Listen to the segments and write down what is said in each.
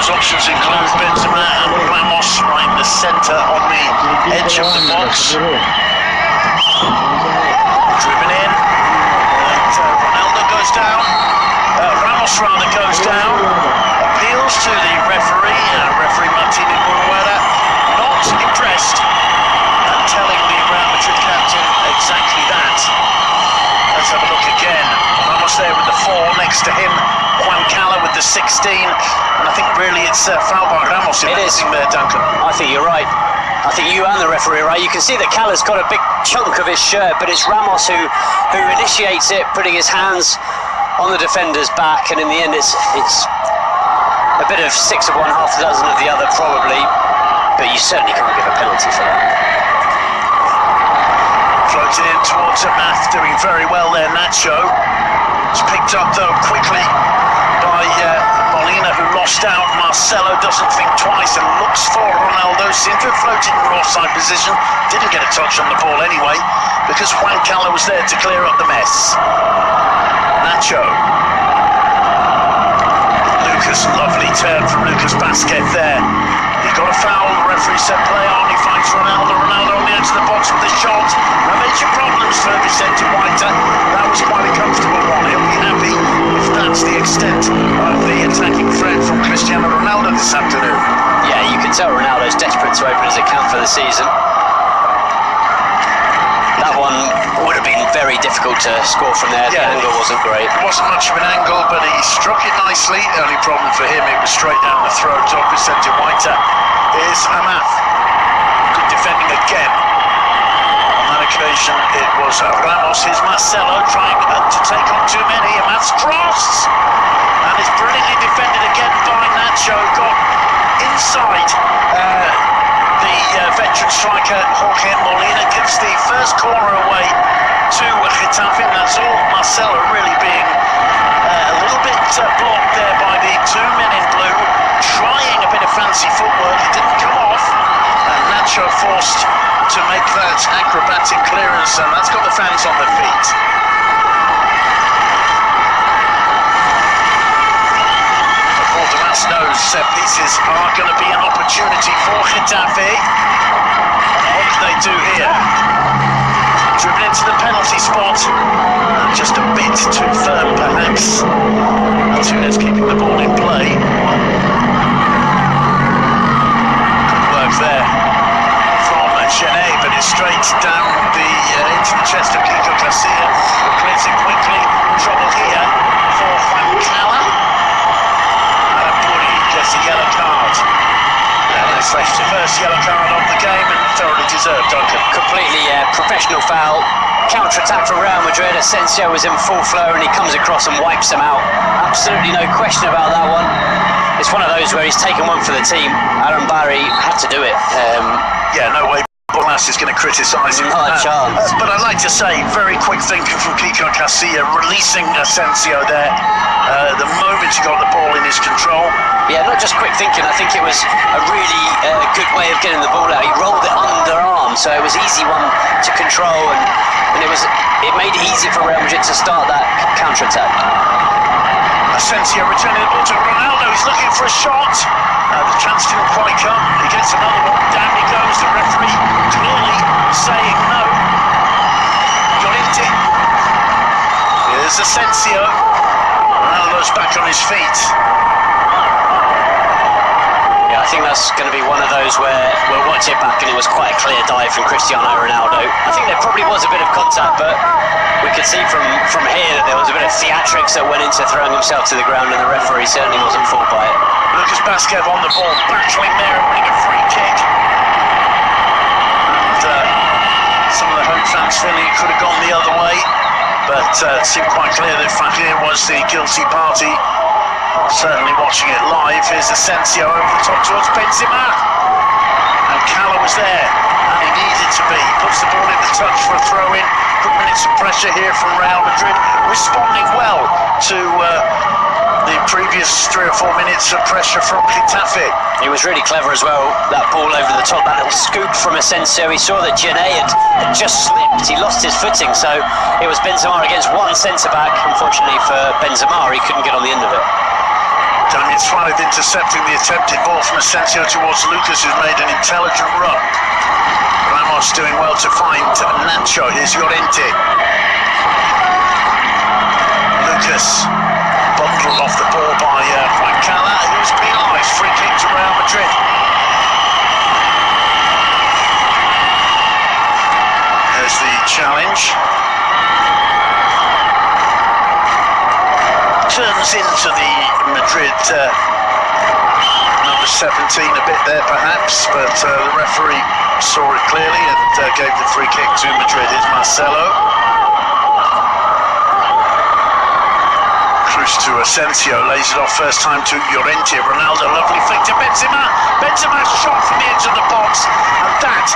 Those options include Benzema and Ramos right in the centre on the edge of the box. Driven in, and Ronaldo goes down. Ramos rather goes down. Appeals to the referee, referee Martini Buruera, not impressed, and telling the Real Madrid captain exactly that. Let's have a look again. Ramos there with the 4, next to him Juan Cala with the 16, and I think really it's foul by Ramos in there, Duncan. I think you're right. I think you and the referee are right. You can see that Cala's got a big chunk of his shirt, but it's Ramos who initiates it, putting his hands on the defender's back, and in the end it's a bit of 6 of one, half a dozen of the other probably, but you certainly can't give a penalty for that. Floated in towards Amath, doing very well there, Nacho. It's picked up though quickly by Molina, who lost out. Marcelo doesn't think twice and looks for Ronaldo. Seemed to have floated in an offside position. Didn't get a touch on the ball anyway, because Juan Cala was there to clear up the mess. Nacho. Lucas, lovely turn from Lucas Basquet there. He got a foul, the referee said play on, he finds Ronaldo. Ronaldo on the edge of the box with a shot. No major problems for Vicente White. That was quite a comfortable one. He'll be happy if that's the extent of the attacking threat from Cristiano Ronaldo this afternoon. Yeah, you can tell Ronaldo's desperate to open his account for the season. That one would have been very difficult to score from there. Yeah, the angle wasn't great. It wasn't much of an angle, but he struck it nicely. The only problem for him, it was straight down the throat of Vicente White. Here's Amath. Good defending again. On that occasion, it was Ramos. Here's Marcelo trying to take on too many. Amath's cross! And it's brilliantly defended again by Nacho. Got inside the veteran striker Jorge Molina, gives the first corner away to Getafe, and that's all. Marcelo really being a little bit blocked there by the 2 men in blue, trying a bit of fancy footwork. It didn't come off, and Nacho forced to make that acrobatic clearance, and that's got the fans on their feet. Knows set pieces are going to be an opportunity for Getafe. What do they do here? Dribbling into the penalty spot, just a bit too firm perhaps. Martinez keeping the ball in play. Good work there from Chenet, but it's straight down into the chest of Kiko Garcia, who clears it quickly. Trouble here for Juan Cala. Gets a yellow card. It's the first yellow card of the game, and thoroughly deserved, Duncan. Completely, professional foul. Counter-attack for Real Madrid. Asensio was in full flow and he comes across and wipes him out. Absolutely no question about that one. It's one of those where he's taken one for the team. Aaron Barry had to do it. Yeah, no way Bolas is going to criticise him. Not a chance. But I'd like to say, very quick thinking from Kiko Garcia, releasing Asensio there. The moment he got the ball in his control. Yeah, not just quick thinking, I think it was a really good way of getting the ball out. He rolled it underarm, so it was easy one to control, and it made it easy for Real Madrid to start that counter-attack. Asensio returning the ball to Ronaldo, he's looking for a shot. The chance didn't quite come. He gets another one, down he goes. The referee clearly saying no. Got it in. Here's Asensio. Ronaldo's back on his feet. Yeah, I think that's going to be one of those where we'll watch it back and it was quite a clear dive from Cristiano Ronaldo. I think there probably was a bit of contact, but we could see from here that there was a bit of theatrics that went into throwing himself to the ground, and the referee certainly wasn't fooled by it. Lucas Basquet on the ball, battling there and winning a free kick. And some of the home fans feeling it could have gone the other way, but it seemed quite clear that Fahir was the guilty party. Certainly watching it live. Here's Asensio over the top towards Benzema, and Cala was there, and he needed to be. Puts the ball in the touch for a throw-in. Good minutes of pressure here from Real Madrid, responding well to the previous 3 or 4 minutes of pressure from Getafe. He was really clever as well, that ball over the top, that little scoop from Asensio. He saw that Chenet had just slipped, he lost his footing, so it was Benzema against one centre-back. Unfortunately for Benzema, he couldn't get on the end of it. Damian Suarez intercepting the attempted ball from Asensio towards Lucas, who's made an intelligent run. Ramos doing well to find Nacho. Here's Llorente. Lucas bundled off the ball by Cala, who's penalised. Free kick to Real Madrid. There's the challenge. Turns into the Madrid number 17 a bit there perhaps, but the referee saw it clearly and gave the free kick to Madrid. Here's Marcelo. Cruz to Asensio, lays it off first time to Llorente. Ronaldo, lovely flick to Benzema. Benzema shot from the edge of the box, and that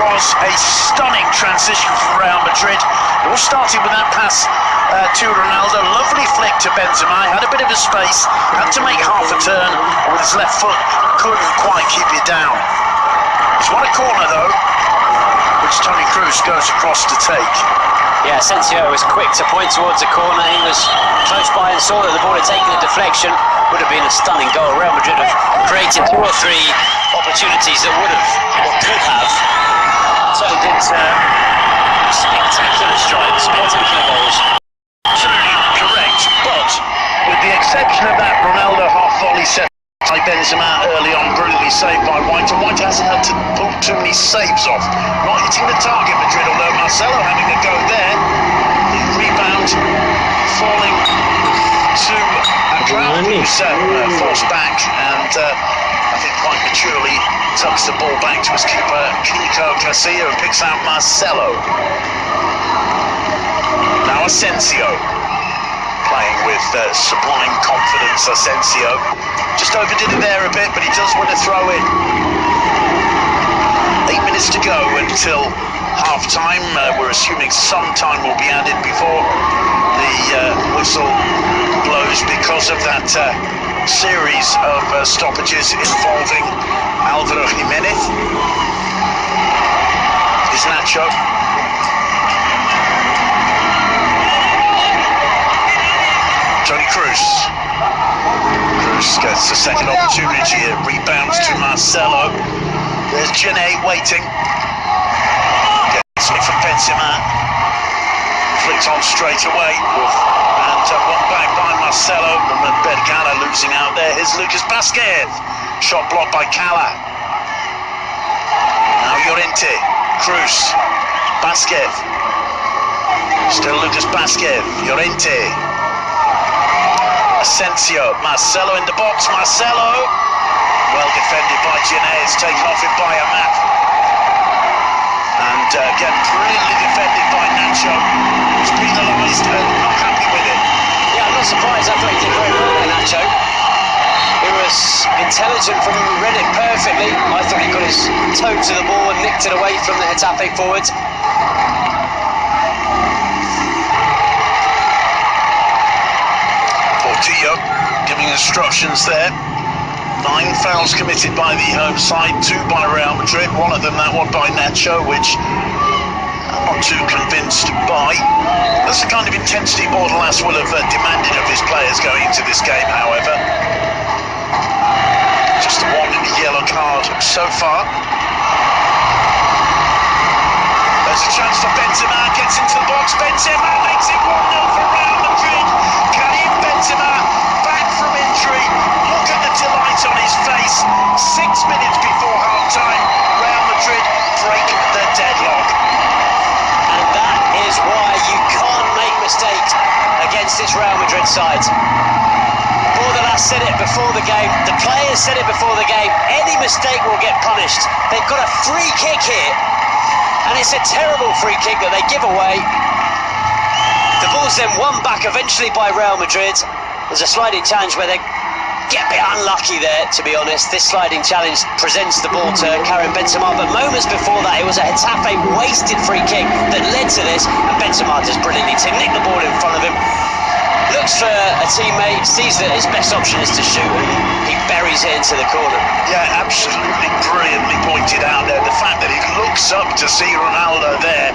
was a stunning transition from Real Madrid. It all started with that pass to Ronaldo, lovely flick to Benzema, had a bit of a space, had to make half a turn, and with his left foot couldn't quite keep it down. He's won a corner though, which Toni Kroos goes across to take. Yeah, Asensio was quick to point towards the corner. He was close by and saw that the ball had taken a deflection. Would have been a stunning goal. Real Madrid have created 2 or 3 opportunities that would have, or could have, turned into spectacular strikes, spectacular goals. Absolutely correct, but with the exception of that Ronaldo half volley set by Benzema early on, brilliantly saved by White, and White hasn't had to pull too many saves off. Not hitting the target, Madrid, although Marcelo having a go there. The rebound falling to Aguero, who's forced back, and I think quite maturely tucks the ball back to his keeper, Kiko Casillo, and picks out Marcelo. Now Asensio, playing with sublime confidence. Asensio just overdid it there a bit, but he does win a throw-in. 8 minutes to go until half-time. We're assuming some time will be added before the whistle blows because of that series of stoppages involving Álvaro Jiménez. Is Nacho. Toni Kroos. Kroos gets a second opportunity. It rebounds to Marcelo. There's Genet waiting. Gets it from Benzema. Flicks on straight away. And one back by Marcelo. And Bergana losing out there. Here's Lucas Vázquez. Shot blocked by Cala. Now Llorente. Kroos. Vázquez. Still Lucas Vázquez. Llorente. Asensio, Marcelo in the box, Marcelo, well defended by Genet, it's taken off him by Amat, and again brilliantly defended by Nacho, who's penalised and not happy with it. Yeah, I'm not surprised. I thought he did very well there, Nacho. He was intelligent from him, read it perfectly. I thought he got his toe to the ball and nicked it away from the Getafe forwards. Portillo giving instructions there. 9 fouls committed by the home side, 2 by Real Madrid, one of them that one by Nacho, which I'm not too convinced by. That's the kind of intensity Bordalas will have demanded of his players going into this game, however. Just 1 yellow card so far. There's a chance for Benzema, gets into the box, Benzema makes it 1-0 for Real Madrid. Karim Benzema, back from injury, look at the delight on his face. 6 minutes before half-time, Real Madrid break the deadlock. And that is why you can't make mistakes against this Real Madrid side. Bordalas said it before the game, the players said it before the game, any mistake will get punished. They've got a free kick here, and it's a terrible free kick that they give away. The ball's then won back eventually by Real Madrid. There's a sliding challenge where they get a bit unlucky there, to be honest. This sliding challenge presents the ball to Karim Benzema, but moments before that it was a Getafe wasted free kick that led to this, and Benzema does brilliantly to nick the ball in front of him. Looks for a teammate, sees that his best option is to shoot, and he buries it into the corner. Yeah, absolutely brilliantly pointed out there. The fact that he looks up to see Ronaldo there,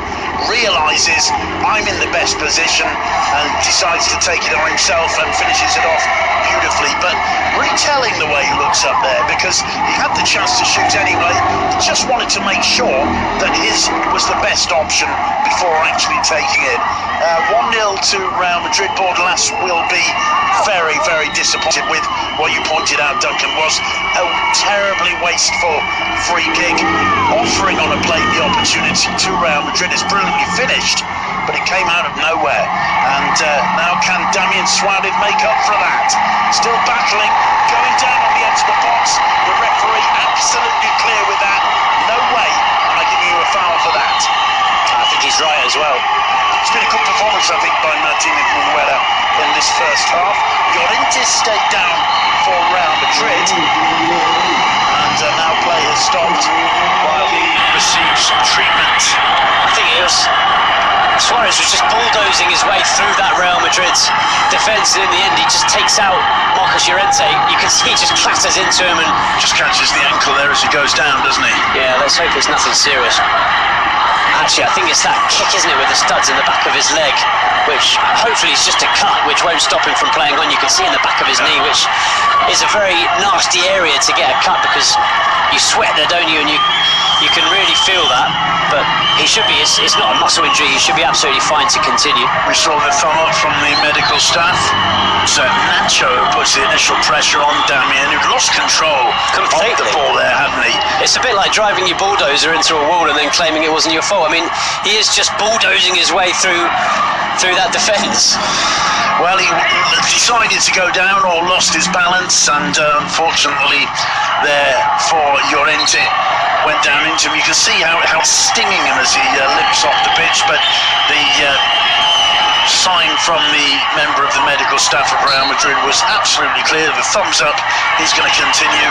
realises I'm in the best position, and decides to take it on himself and finishes it off beautifully. But really telling the way he looks up there, because he had the chance to shoot anyway. He just wanted to make sure that his was the best option before actually taking it. 1-0 to Real Madrid. Bordalas will be very, very disappointed with what you pointed out, Duncan, was a terribly wasteful free kick, offering on a plate the opportunity to Real Madrid. It's brilliantly finished, but it came out of nowhere. And now can Damian Suarez make up for that? Still battling, going down on the edge of the box. The referee absolutely clear with that. No way am I giving you a foul for that. I think he's right as well. It's been a good performance, I think, by Martinez Munuera in this first half. Llorente stayed down for Real Madrid, and now play has stopped while he receives treatment. I think it was Suarez was just bulldozing his way through that Real Madrid's defence, and in the end he just takes out Marcos Llorente. You can see he just clatters into him and just catches the ankle there as he goes down, doesn't he? Yeah, let's hope it's nothing serious. Actually, I think it's that kick, isn't it, with the studs in the back of his leg, which hopefully is just a cut, which won't stop him from playing on. You can see in the back of his knee, which is a very nasty area to get a cut, because you sweat there, don't you, and you can really feel that. But he should be, it's not a muscle injury, he should be absolutely fine to continue. We saw the thumb up from the medical staff. So Nacho puts the initial pressure on Damian, who lost control completely of the ball there, hadn't he? It's a bit like driving your bulldozer into a wall and then claiming it wasn't your fault. I mean, he is just bulldozing his way through that defence. Well, he decided to go down or lost his balance, and unfortunately there for Llorente went down into him. You can see how stinging him as he limps off the pitch, but the sign from the member of the medical staff of Real Madrid was absolutely clear. The thumbs up, he's going to continue.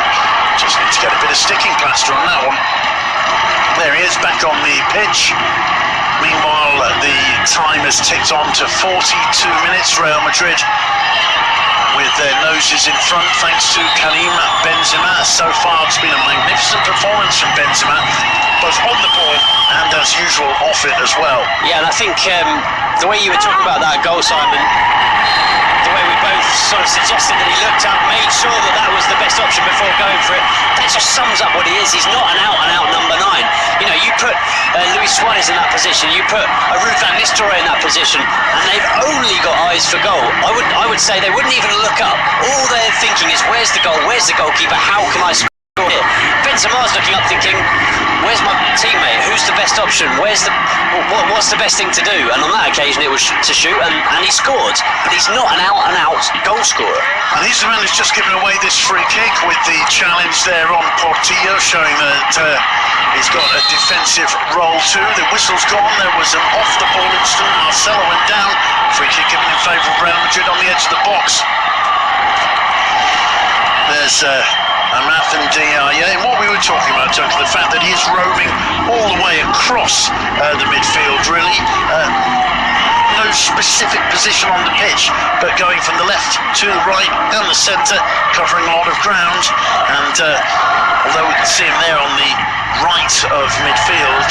Just need to get a bit of sticking plaster on that one. There he is, back on the pitch. Meanwhile, the time has ticked on to 42 minutes. Real Madrid with their noses in front, thanks to Karim Benzema. So far it's been a magnificent performance from Benzema, both on the ball and as usual off it as well. Yeah, and I think the way you were talking about that goal, Simon, the way we both sort of suggested that he looked up, made sure that that was the best option before going for it, that just sums up what he is. He's not an out-and-out number 9. You know, you put Luis Suarez in that position, you put Ruud van Nistelrooy in that position, and they've only got eyes for goal. I would say they wouldn't even look up. All they're thinking is, where's the goal, where's the goalkeeper, how can I score here? Benzema's looking up thinking, where's my teammate, who's the best option, what's the best thing to do? And on that occasion it was to shoot, and he scored, but he's not an out-and-out goal scorer. And he's the man who's just given away this free kick with the challenge there on Portillo, showing that he's got a defensive role too. The whistle's gone, there was an off-the-ball incident, Marcelo went down, free kick given in favour of Real Madrid on the edge of the box. There's Amath and Diaye, and what we were talking about, Duncan, the fact that he is roaming all the way across the midfield, really. No specific position on the pitch, but going from the left to the right and the centre, covering a lot of ground. And although we can see him there on the right of midfield,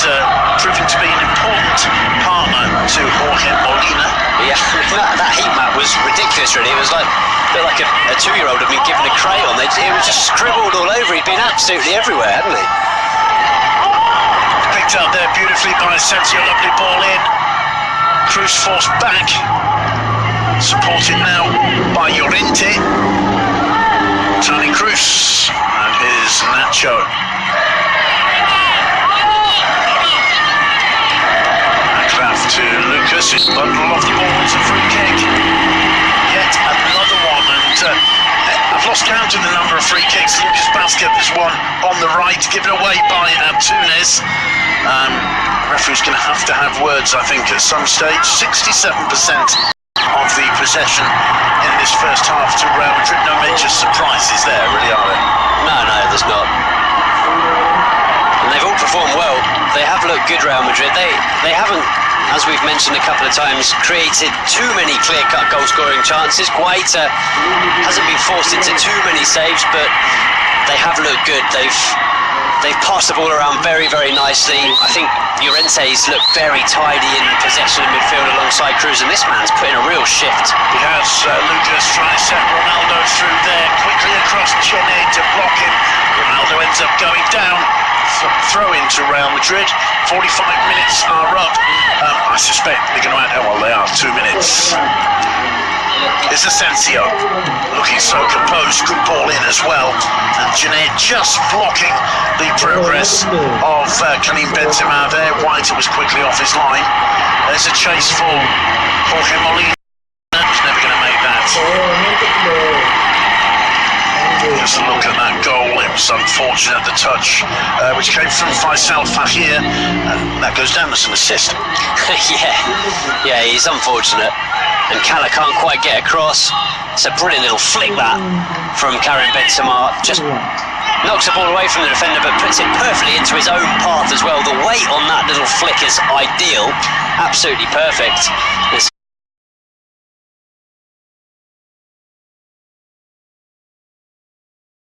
proving to be an important partner to Jorge Molina. Yeah, that heat map was ridiculous, really. It was like a 2-year-old had been given a crayon. It was just scribbled all over. He'd been absolutely everywhere, hadn't he? Picked up there beautifully by Asensio, lovely ball in. Cruz forced back, supported now by Llorente. Toni Kroos and his Nacho. Kraft to Lucas, his bundle off the ball, it's a free kick. Yet another one, and I've lost count of the number of free kicks. Lucas Basket, this one on the right, given away by Antunes. Referee's going to have words, I think, at some stage. 67% of the possession in this first half to Real Madrid. No major surprises there, really, are there? No, there's not. And they've all performed well. They have looked good, Real Madrid. They haven't as we've mentioned a couple of times, created too many clear-cut goal-scoring chances. Guaita hasn't been forced into too many saves, but they have looked good. They've passed the ball around very, very nicely. I think Llorente's looked very tidy in possession in midfield alongside Cruz, and this man's put in a real shift. He has. Lucas trying to set Ronaldo through there, quickly across Chene to block him. Ronaldo ends up going down. Throw into Real Madrid. 45 minutes are up. I suspect they're going to add, well, they are 2 minutes. It's Asensio looking so composed, good ball in as well, and Janet just blocking the progress of Karim Benzema there. White was quickly off his line. There's a chase for Jorge Molina. He's never going to make that. Just look at that goal. It was unfortunate, the touch, which came from Faisal Fahir, and that goes down as an assist. yeah, he's unfortunate. And Kala can't quite get across. It's a brilliant little flick that from Karim Benzema. Just knocks the ball away from the defender, but puts it perfectly into his own path as well. The weight on that little flick is ideal, absolutely perfect. It's